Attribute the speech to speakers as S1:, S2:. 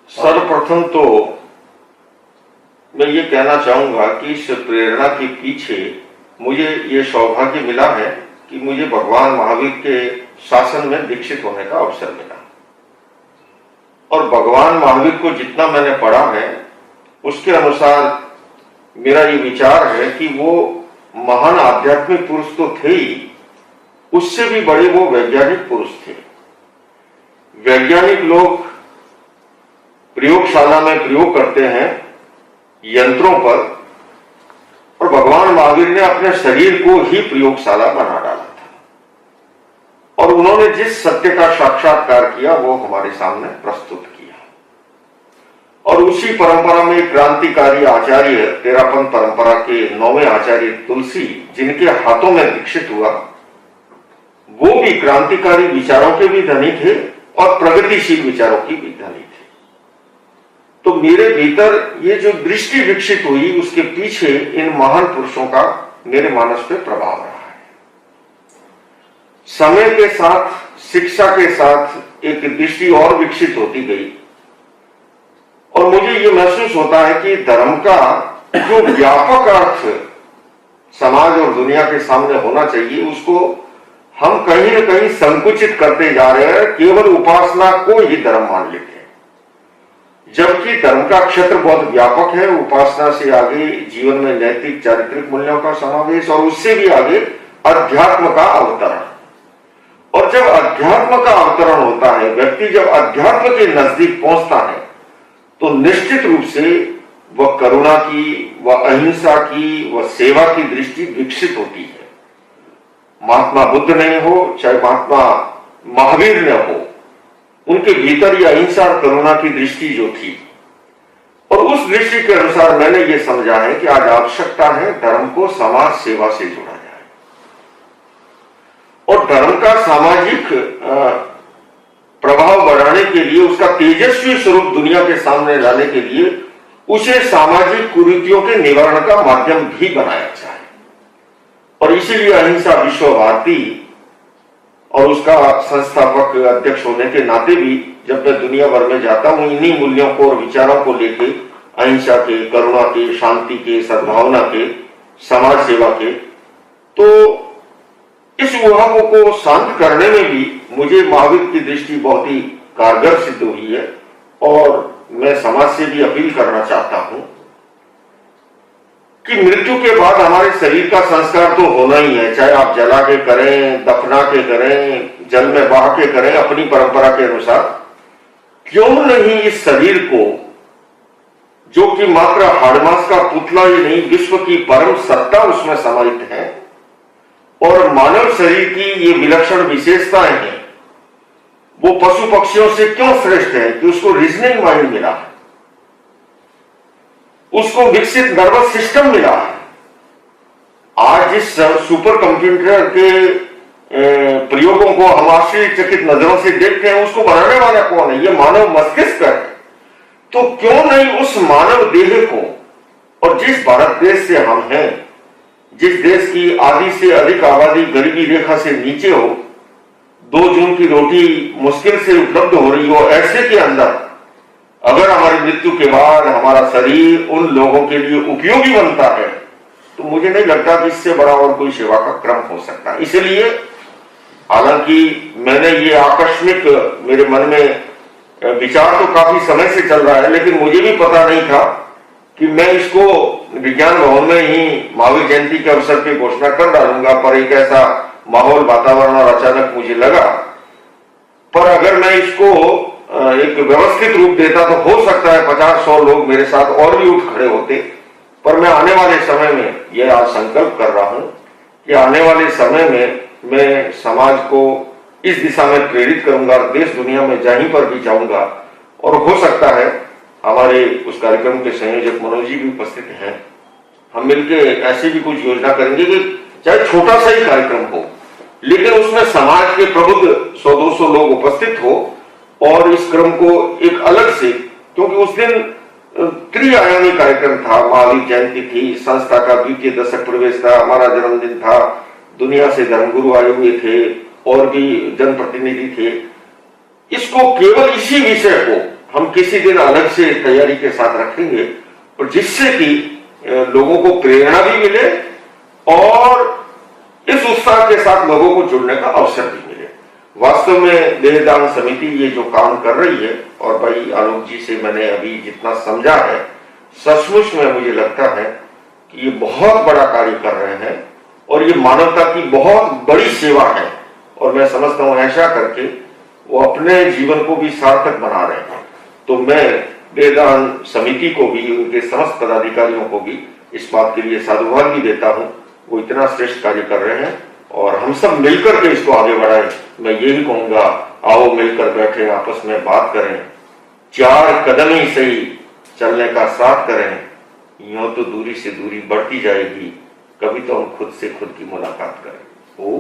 S1: सर्वप्रथम तो मैं ये कहना चाहूंगा कि इस प्रेरणा के पीछे मुझे ये सौभाग्य मिला है कि मुझे भगवान महावीर के शासन में दीक्षित होने का अवसर मिला। और भगवान महावीर को जितना मैंने पढ़ा है उसके अनुसार मेरा ये विचार है कि वो महान आध्यात्मिक पुरुष तो थे ही, उससे भी बड़े वो वैज्ञानिक पुरुष थे। वैज्ञानिक लोग प्रयोगशाला में प्रयोग करते हैं यंत्रों पर, और भगवान महावीर ने अपने शरीर को ही प्रयोगशाला बना डाला था। और उन्होंने जिस सत्य का साक्षात्कार किया वो हमारे सामने प्रस्तुत किया। और उसी परंपरा में क्रांतिकारी आचार्य तेरापंथ परंपरा के 9वें आचार्य तुलसी, जिनके हाथों में दीक्षित हुआ, वो भी क्रांतिकारी विचारों के भी धनी थे और प्रगतिशील विचारों की भी धनी थे। तो मेरे भीतर ये जो दृष्टि विकसित हुई उसके पीछे इन महान पुरुषों का मेरे मानस पे प्रभाव रहा है। समय के साथ, शिक्षा के साथ एक दृष्टि और विकसित होती गई और मुझे ये महसूस होता है कि धर्म का जो व्यापक अर्थ समाज और दुनिया के सामने होना चाहिए उसको हम कहीं न कहीं संकुचित करते जा रहे हैं, केवल उपासना को ही धर्म मान लेते हैं। जबकि धर्म का क्षेत्र बहुत व्यापक है। उपासना से आगे जीवन में नैतिक चारित्रिक मूल्यों का समावेश और उससे भी आगे अध्यात्म का अवतरण। और जब अध्यात्म का अवतरण होता है, व्यक्ति जब अध्यात्म के नजदीक पहुंचता है तो निश्चित रूप से वह करुणा की, वह अहिंसा की, वह सेवा की दृष्टि विकसित होती है। महात्मा बुद्ध नहीं हो, चाहे महात्मा महावीर न हो, उनके भीतर यह अहिंसा और करुणा की दृष्टि जो थी, और उस दृष्टि के अनुसार मैंने ये समझा है कि आज आवश्यकता है धर्म को समाज सेवा से जोड़ा जाए और धर्म का सामाजिक प्रभाव बढ़ाने के लिए, उसका तेजस्वी स्वरूप दुनिया के सामने लाने के लिए उसे सामाजिक कुरीतियों के निवारण का माध्यम भी बनाया जाए। और इसीलिए अहिंसा विश्व भारती और उसका संस्थापक अध्यक्ष होने के नाते भी जब मैं दुनिया भर में जाता हूं, इन्हीं मूल्यों को और विचारों को लेके, अहिंसा के, करुणा के, शांति के, सद्भावना के, समाज सेवा के, तो इस उहापों को शांत करने में भी मुझे महावीर की दृष्टि बहुत ही कारगर सिद्ध हुई है। और मैं समाज से भी अपील करना चाहता हूं कि मृत्यु के बाद हमारे शरीर का संस्कार तो होना ही है, चाहे आप जला के करें, दफना के करें, जल में बहा के करें, अपनी परंपरा के अनुसार। क्यों नहीं इस शरीर को, जो कि मात्र हाड़मास का पुतला ही नहीं, विश्व की परम सत्ता उसमें समाहित है और मानव शरीर की ये विलक्षण विशेषताएं हैं, वो पशु पक्षियों से क्यों श्रेष्ठ है कि उसको रीजनिंग माइंड मिला है, उसको विकसित नर्वस सिस्टम मिला है। आज इस सुपर कंप्यूटर के प्रयोगों को हम आश्चर्यचकित नजरों से देखते हैं, उसको बनाने वाला कौन है? ये मानव मस्तिष्क है। तो क्यों नहीं उस मानव देह को, और जिस भारत देश से हम हैं, जिस देश की आधी से अधिक आबादी गरीबी रेखा से नीचे हो, 2 जून की रोटी मुश्किल से उपलब्ध हो रही हो, ऐसे के अंदर अगर हमारी मृत्यु के बाद हमारा शरीर उन लोगों के लिए उपयोगी बनता है तो मुझे नहीं लगता कि इससे बड़ा और कोई सेवा का क्रम हो सकता है। इसलिए हालांकि मैंने ये आकस्मिक, मेरे मन में विचार तो काफी समय से चल रहा है, लेकिन मुझे भी पता नहीं था कि मैं इसको विज्ञान भवन में ही महावीर जयंती के अवसर पर घोषणा कर डालूंगा, पर एक ऐसा माहौल, वातावरण और अचानक मुझे लगा। पर अगर मैं इसको एक व्यवस्थित रूप देता तो हो सकता है 50-100 लोग मेरे साथ और भी उठ खड़े होते। पर मैं आने वाले समय में यह आज संकल्प कर रहा हूं कि आने वाले समय में मैं समाज को इस दिशा में प्रेरित करूंगा, देश दुनिया में जहीं पर भी जाऊंगा। और हो सकता है हमारे उस कार्यक्रम के संयोजक मनोज जी भी उपस्थित हैं, हम मिलके ऐसी भी कुछ योजना करेंगे कि चाहे छोटा सा ही कार्यक्रम हो, लेकिन उसमें समाज के प्रबुद्ध 100-200 लोग उपस्थित हो और इस क्रम को एक अलग से, क्योंकि उस दिन त्रिआयामी कार्यक्रम था, महावीर जयंती थी, संस्था का 20 दशक प्रवेश था, हमारा जन्मदिन था, दुनिया से धर्मगुरु आए हुए थे और भी जनप्रतिनिधि थे। इसको केवल इसी विषय को हम किसी दिन अलग से तैयारी के साथ रखेंगे, और जिससे कि लोगों को प्रेरणा भी मिले और इस उत्साह के साथ लोगों को जुड़ने का अवसर भी मिले। वास्तव में देहदान समिति ये जो काम कर रही है, और भाई आलोक जी से मैंने अभी जितना समझा है, सचमुच में मुझे लगता है कि ये बहुत बड़ा कार्य कर रहे हैं और ये मानवता की बहुत बड़ी सेवा है। और मैं समझता हूं ऐसा करके वो अपने जीवन को भी सार्थक बना रहे हैं। तो मैं देहदान समिति को भी, उनके समस्त पदाधिकारियों को भी इस बात के लिए साधुवाद भी देता हूं। वो इतना श्रेष्ठ कार्य कर रहे हैं और हम सब मिलकर के इसको आगे बढ़ाएं। मैं यही कहूंगा, आओ मिलकर बैठे, आपस में बात करें, 4 कदम ही सही चलने का साथ करें। यूं तो दूरी से दूरी बढ़ती जाएगी, कभी तो हम खुद से खुद की मुलाकात करें। ओ